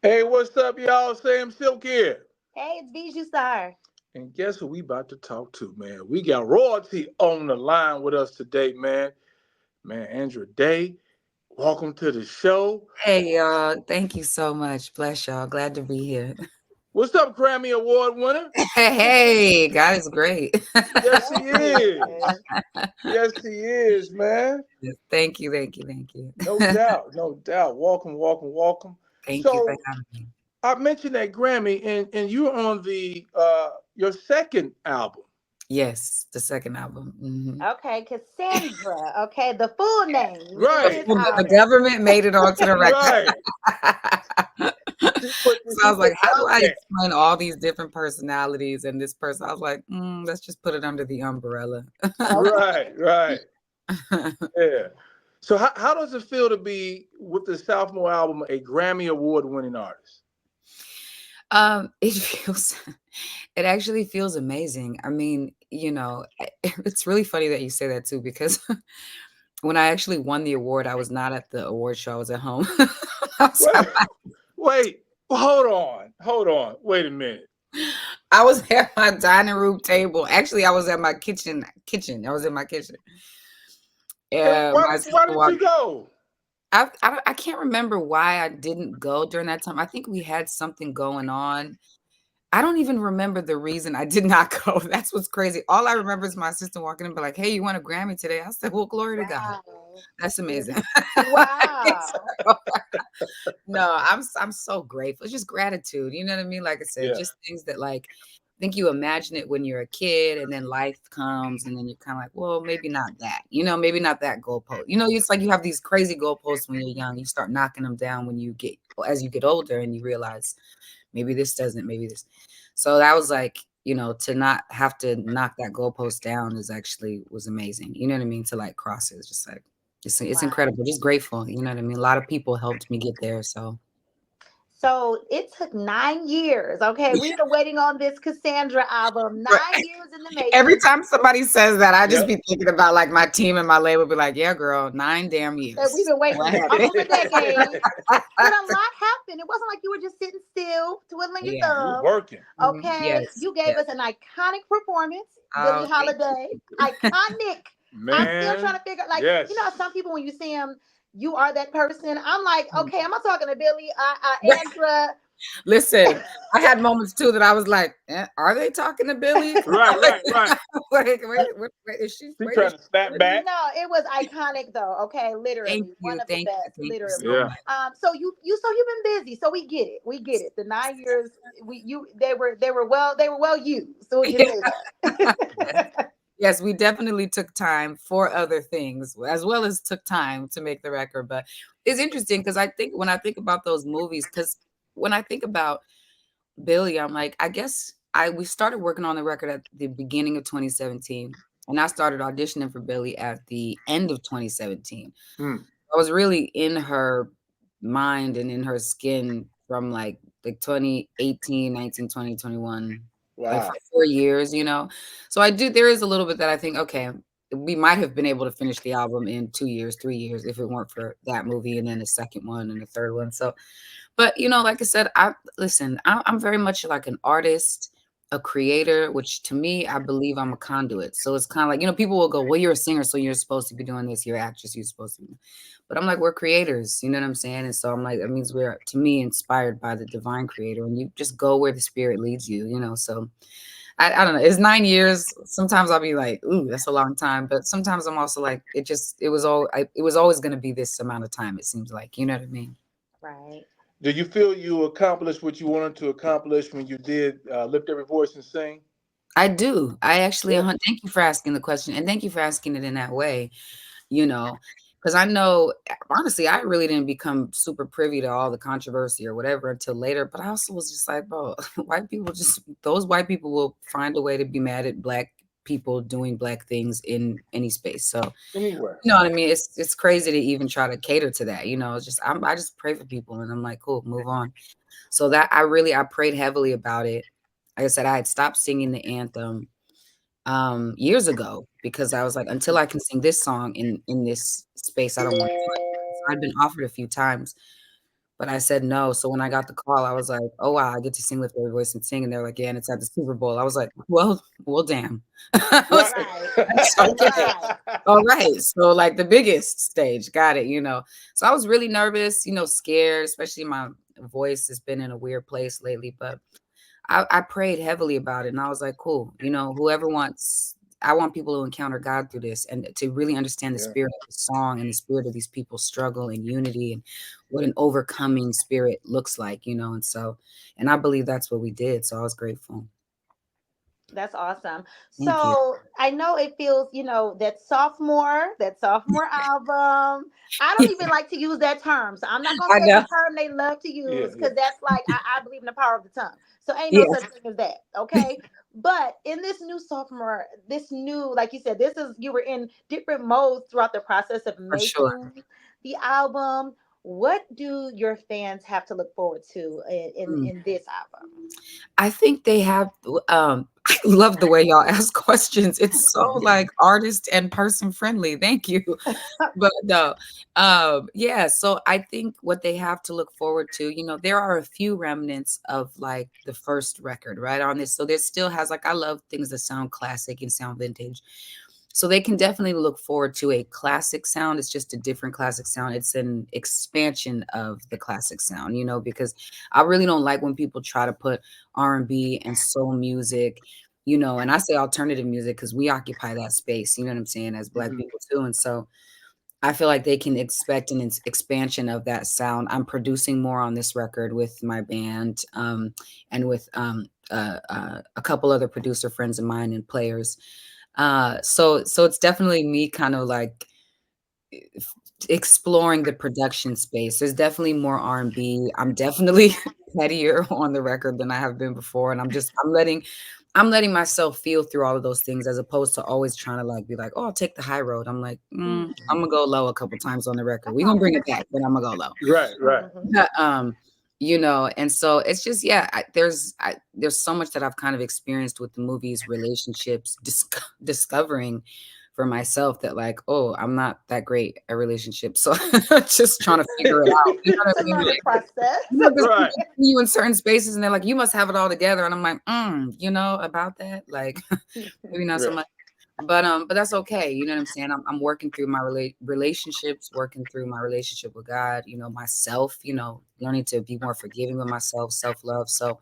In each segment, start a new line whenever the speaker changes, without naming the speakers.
Hey, what's up, y'all? Sam Sylk here.
Hey, it's Bijou Star.
And guess who we about to talk to, man? We got royalty on the line with us today, man. Man, Andra Day, welcome to the show.
Hey y'all, thank you so much. Bless y'all. Glad to be here.
What's up, Grammy Award winner?
Hey, God is great.
Yes, he
Yes, he
is.
is.
Yes, he is, man.
Thank you, thank you, thank you.
No doubt, no doubt. Welcome, welcome, welcome.
Thank you for
So
having me.
I mentioned that Grammy, and you're on the your second album.
Yes, the second album.
Okay, Cassandra. Okay, the full name to
Right,
this
The
album.
government made it onto the record.
right. She put
So I
she
was like,
put it
how do
out
I
there.
explain all these different personalities and this person? I was like, let's just put it under the umbrella.
Right,
Okay.
right. Yeah. So how does it feel to be with the sophomore album a Grammy Award winning artist?
It feels, it actually feels amazing. I mean, it's really funny that you say that too, because when I actually won the award, I was not at the award show. I was at home.
Wait, wait, hold on, wait a minute.
I was at my dining room table. Actually, I was at my kitchen. Kitchen. I was in my kitchen.
And
Yeah,
why
my
why
sister
didn't you
walked.
go?
I can't remember why I didn't go during that time. I think we had something going on. I don't even remember the reason I did not go. That's what's crazy. All I remember is my sister walking in and be like, "Hey, you won a Grammy today?" I said, "Well, glory to God.
Wow.
That's amazing."
Wow.
No, I'm so grateful. It's just gratitude. You know what I mean? Like I said,
Yeah.
just things that like I think you imagine it when you're a kid and then life comes and then you're kind of like, well, maybe not that. Maybe not that goalpost. It's like you have these crazy goalposts when you're young. You start knocking them down when you get as you get older and you realize maybe this doesn't, maybe this. So that was like, to not have to knock that goalpost down is actually was amazing. You know what I mean? To like cross it. It's just like it's
Wow.
incredible. Just grateful. You know what I mean? A lot of people helped me get there. So
So it took 9 years. Okay, we've been waiting on this Cassandra album.
Right.
9 years in the
Every
making.
time somebody says that, I just
Yep.
be thinking about like my team and my label be like, yeah, girl, 9 damn
And we've
years.
been
What
waiting
happened?
almost a decade. But a lot happened. It wasn't like you were just sitting still, twiddling your
Yeah.
You were
thumbs.
working.
Okay,
Yes.
you gave
Yes.
us an iconic performance, Billie
Oh, thank
Holiday. Iconic. I'm still trying
Man,
to figure, like, how
yes.
some people when you see them, you are that person. I'm like,
you.
okay, am I talking to Billie, Andra?
Listen, I had moments too that I was like, are they talking to Billy? 'Cause
Right, right, right.
wait, is she?
She
Wait, is
trying to snap
she?
back.
No, it was iconic though. Okay,
Thank
literally one
you,
of the
thank you,
best,
thank you so
literally.
Yeah.
much.
So so you've been busy, so we get it, The 9 years, they were well used. So we can say
Yes.
that.
Yes, we definitely took time for other things as well as took time to make the record. But it's interesting because I think when I think about those movies, because when I think about Billy, I'm like, I guess we started working on the record at the beginning of 2017, and I started auditioning for Billy at the end of 2017.
Hmm.
I was really in her mind and in her skin from like 2018, 19, 20, 21, like for
Wow.
4 years. So there is a little bit that I think, okay, we might have been able to finish the album in 2 years, 3 years if it weren't for that movie and then the second one and the third one. So but like I said, I'm very much like an artist, a creator, which to me, I believe I'm a conduit. So it's kind of like, people will go, well, you're a singer, so you're supposed to be doing this. You're an actress, you're supposed to be. But I'm like, we're creators, you know what I'm saying? And so I'm like, that means we're, to me, inspired by the divine creator. And you just go where the spirit leads you. So I don't know. It's 9 years. Sometimes I'll be like, ooh, that's a long time. But sometimes I'm also like, it was always going to be this amount of time, it seems like, you know what I mean?
Right.
Do you feel you accomplished what you wanted to accomplish when you did Lift Every Voice and Sing?
I do. I actually
Yeah.
thank you for asking the question, and thank you for asking it in that way, you know, because I know honestly, I really didn't become super privy to all the controversy or whatever until later, but I also was just like, bro, those white people will find a way to be mad at black people doing black things in any space. So,
Anywhere.
you know what I mean? It's crazy to even try to cater to that, It's just I just pray for people and I'm like, cool, move on. So that I prayed heavily about it. Like I said, I had stopped singing the anthem years ago because I was like, until I can sing this song in this space, I don't want to. So I'd been offered a few times, but I said no. So when I got the call, I was like, "Oh wow, I get to sing Lift Every Voice and Sing," and they're like, "Yeah, and it's at the Super Bowl." I was like, "Well, damn." I was like,
Right.
"That's okay.
Right.
All right." So like the biggest stage, got it. So I was really nervous, scared, especially my voice has been in a weird place lately, but I prayed heavily about it and I was like, cool, whoever wants, I want people to encounter God through this and to really understand the
Yeah.
spirit of the song and the spirit of these people's struggle and unity and what an overcoming spirit looks like, and I believe that's what we did. So I was grateful.
That's awesome.
Thank you.
So I know it feels, that sophomore album. I don't even like to use that term. So I'm not gonna
I
say the
know.
term they love to
Yeah,
use
yeah.
because that's like I believe in the power of the tongue. So ain't no
Yeah,
such thing as that. Okay. But in this new sophomore, this new, like you said, you were in different modes throughout the process of
for sure.
making the album. What do your fans have to look forward to
Mm.
in this album?
I think they have I love the way y'all ask questions. It's so like artist and person friendly. Thank you. But no, yeah, so I think what they have to look forward to, there are a few remnants of like the first record, right, on this. So there still has like I love things that sound classic and sound vintage. So they can definitely look forward to a classic sound. It's just a different classic sound. It's an expansion of the classic sound, because I really don't like when people try to put R&B and soul music, and I say alternative music because we occupy that space, you know what I'm saying, as Black
Mhm.
people too. And so I feel like they can expect an expansion of that sound. I'm producing more on this record with my band, and with a couple other producer friends of mine and players. So it's definitely me kind of like exploring the production space. There's definitely more R&B. I'm definitely pettier on the record than I have been before, and I'm letting myself feel through all of those things as opposed to always trying to like be like, "Oh, I'll take the high road." I'm like, I'm gonna go low a couple times on the record. We're gonna bring it back, but I'm gonna go low.
Right, right.
Mhm.
And so it's just yeah, there's so much that I've kind of experienced with the movies, relationships, discovering for myself that like, oh, I'm not that great at relationships. So just trying to figure it out. You know what
It's
I
a
mean?
learning
Like,
process.
'cause
Right.
people see you in certain spaces and they're like, you must have it all together. And I'm like, about that. Like maybe not so
Yeah.
much. But that's okay. You know what I'm saying? I'm working through my relationships, working through my relationship with God, myself, learning to be more forgiving with myself, self-love. So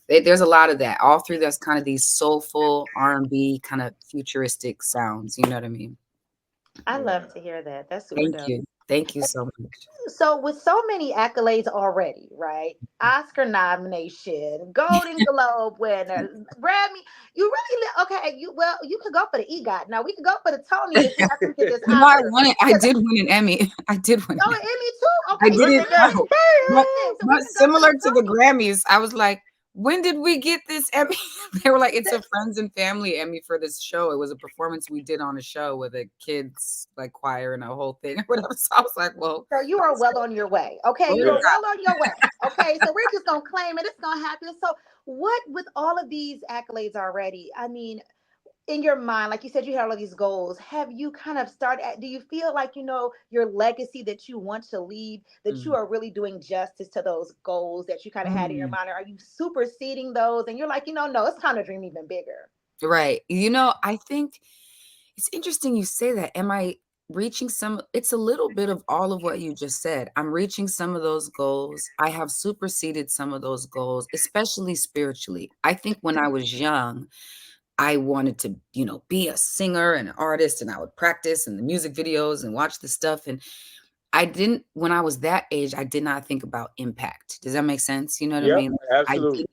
there's a lot of that. All through that's kind of these soulful R&B kind of futuristic sounds. You know what I mean?
I
Yeah.
love to hear that. That's super
Thank
dope.
you. Thank you so much.
So, with so many accolades already, right? Oscar nomination, Golden Globe winner, Grammy. You really okay? You could go for the EGOT. Now we could go for the Tony if we have to get this
I
Oscar.
won it. I
Because
did win an Emmy. I did win
oh,
an
an Emmy too.
I
Okay,
Look
didn't
at
even
that.
know. But
listen. So we
but
can go for
similar
the
to the
Tony.
Grammys, I was like, "When did we get this Emmy?" They were like, "It's a friends and family Emmy for this show." It was a performance we did on a show with a kids like choir and a whole thing or whatever. So I was like, "Well,
So you are well on your way. Okay,
glory
you
to
Yeah.
are
God."
well on your way. Okay, so we're just gonna claim it. It's gonna happen. So what with all of these accolades already? I mean, in your mind, like you said, you had all of these goals. Have you kind of started? Do you feel like your legacy that you want to leave, that you
Mm,
are really doing justice to those goals that you kind of had in your
mm.
mind? Or are you superseding those, and you're like, no, it's time to dream even bigger?
Right. I think it's interesting you say that. Am I reaching some it's a little bit of all of what you just said. I'm reaching some of those goals. I have superseded some of those goals, especially spiritually. I think when I was young, I wanted to, be a singer and an artist, and I would practice and the music videos and watch the stuff. And I didn't, when I was that age, I did not think about impact. Does that make sense? You know what I
Yep.
mean? I
Absolutely.
didn't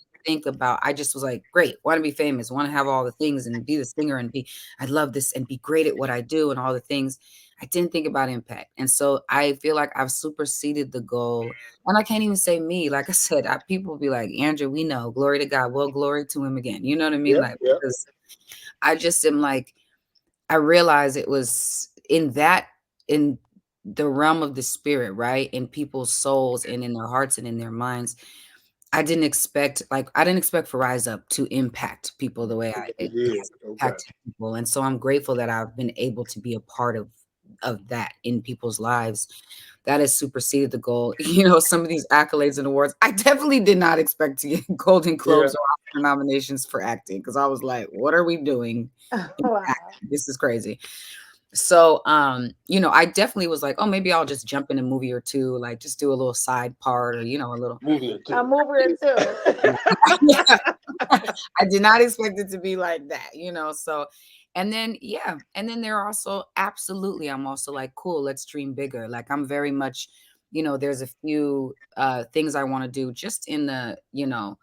I just was like, great, want to be famous, want to have all the things and be the singer and I love this and be great at what I do and all the things. I didn't think about impact. And so I feel like I've superseded the goal. And I can't even say me. Like I said, people will be like, Andrew, we know, glory to God. Well, glory to him again. You know what I mean?
Yep.
Like,
Yep.
because I just am like, I realized it was in the realm of the spirit, right? In people's souls and in their hearts and in their minds. I didn't expect for Rise Up to impact people the way
Look what you
it
did.
has
Okay.
impacted people. And so I'm grateful that I've been able to be a part of of that in people's lives, that has superseded the goal. You know, some of these accolades and awards, I definitely did not expect to get Golden
Yeah.
Globes or Oscar nominations for acting, because I was like, what are we doing in
Wow.
acting? This is crazy. So, you know, I definitely was like, oh, maybe I'll just jump in a movie or two, like just do a little side part, or, you know, a little.
Movie or
A
two.
mover too.
Yeah. I did not expect it to be like that, you know. So, and then yeah, and then there are also, absolutely, I'm also like, cool, let's dream bigger. Like, I'm very much, you know, there's a few things I want to do just in the, you know,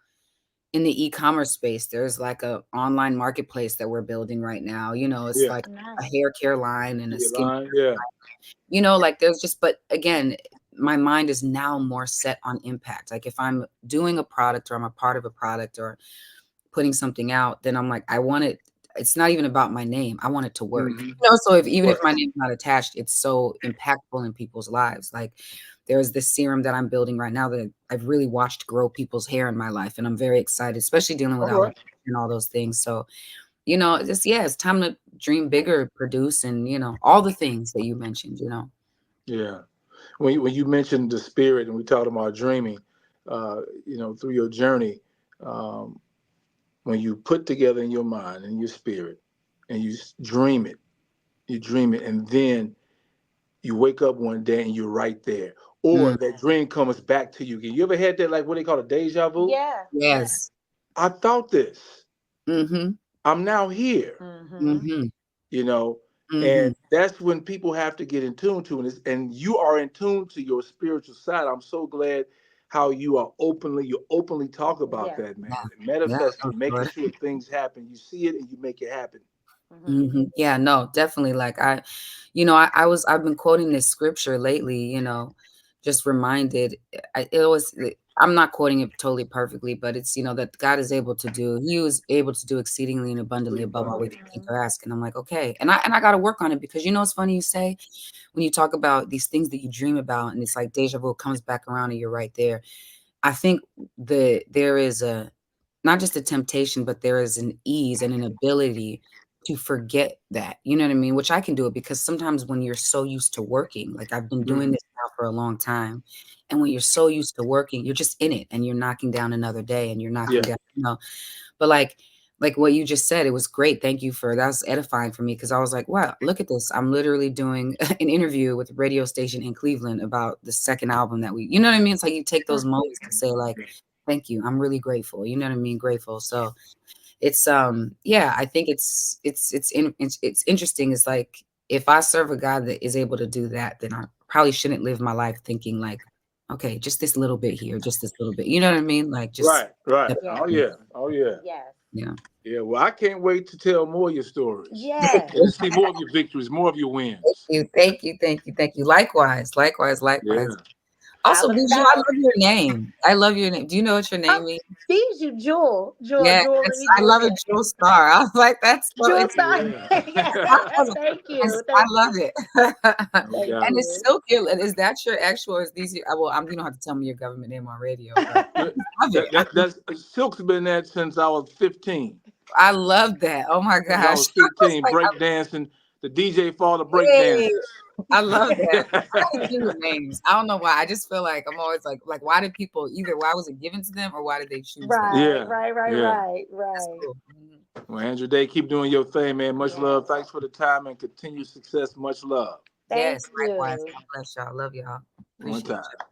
in the e-commerce space. There's like a online marketplace that we're building right now. You know, it's
Yeah.
like a
Nice.
hair care line and a
Your
skin,
line. Yeah.
you know, like there's just, but again, my mind is now more set on impact. Like if I'm doing a product, or I'm a part of a product, or putting something out, then I'm like, I want it. It's not even about my name. I want it to work.
Mm-hmm.
You know, so if even if
Right.
my name's not attached, it's so impactful in people's lives. Like there's this serum that I'm building right now that I've really watched grow people's hair in my life. And I'm very excited, especially dealing with
All
alopecia
right.
and all those things. So, you know, just yeah, it's time to dream bigger, produce, and you know, all the things that you mentioned, you know.
Yeah. When you mentioned the spirit and we talked about dreaming, you know, through your journey, um, when you put together in your mind and your spirit and you dream it, and then you wake up one day and you're right there. Or
Mm,
that dream comes back to you again. You ever had that, like what they call a deja vu?
Yeah. Yeah.
yes.
I thought this.
Mm-hmm.
I'm now here.
Mm-hmm.
Mm-hmm.
You know,
Mm-hmm.
and that's when people have to get in tune to it. And you are in tune to your spiritual side. I'm so glad how you openly talk about
Yeah.
that,
Yeah.
man.
Yeah. That
Manifesting,
was
making
good.
sure things happen. You see it and you make it happen.
Mm-hmm.
Mhm. Yeah, no, definitely. Like I've been quoting this scripture lately, you know, just reminded. I'm not quoting it totally perfectly, but it's, you know, that God is able to do, He was able to do exceedingly and abundantly above all we can think
Mm-hmm.
or ask. And I'm like, okay. And I got to work on it, because, you know, it's funny you say, when you talk about these things that you dream about, and it's like deja vu comes back around and you're right there. I think there is a, not just a temptation, but there is an ease and an ability to forget that. You know what I mean? Which I can do it, because sometimes when you're so used to working, like I've been doing
Mhm.
this now for a long time, and when you're so used to working, you're just in it and you're knocking down another day and you're knocking
Yeah.
down, you know. But like what you just said, it was great. Thank you for that. Was edifying for me, because I was like, wow, look at this. I'm literally doing an interview with a radio station in Cleveland about the second album that we, you know what I mean? It's like you take those moments to say like, thank you. I'm really grateful. You know what I mean? Grateful. So it's yeah, I think it's interesting. It's like, if I serve a God that is able to do that, then I probably shouldn't live my life thinking like, okay, just this little bit here, just this little bit. You know what I mean? Like just
Right. Right.
step
Oh
Yes.
back.
yeah. Oh yeah.
Yes.
Yeah.
Yeah. Well, I can't wait to tell more of your stories
Yes.
and to see more of your victories, more of your wins.
Thank you. Likewise, likewise, likewise.
Yeah.
I
Also,
look
Bijou, I
back.
love your name. I love your name. Do you know what your
Oh,
name means?
Bijou,
Yeah,
jewelry,
I
jewel.
love
Yeah.
it, Jewel Star. I was like, that's so
Jewel
interesting.
star.
Yeah.
I
Yeah.
was like,
Thank you.
I
Thank
love
you.
it.
No
Thank
doubt.
And it's
you.
so cute. And is that your actual, or is these, well, you don't have to tell me your government name on radio, but
Yeah,
I love it.
that's Sylk's been that since I was 15.
I love that. Oh my
Since I
gosh.
was
I was
15,
like,
break dancing, the DJ for all the break
hey,
dancers.
I love that. I like cute names. I don't know why. I just feel like I'm always like, why did people, either why was it given to them, or why did they choose that?
Right,
Yeah,
right, right,
yeah.
right,
That's
right.
cool. Mhm.
Well, Andrew Day, keep doing your thing, man. Much love.
Yes.
Thanks for the time and continued success. Much love.
Thank
Yes, likewise.
you.
God bless y'all. Love y'all.
One
Appreciate
time.
you.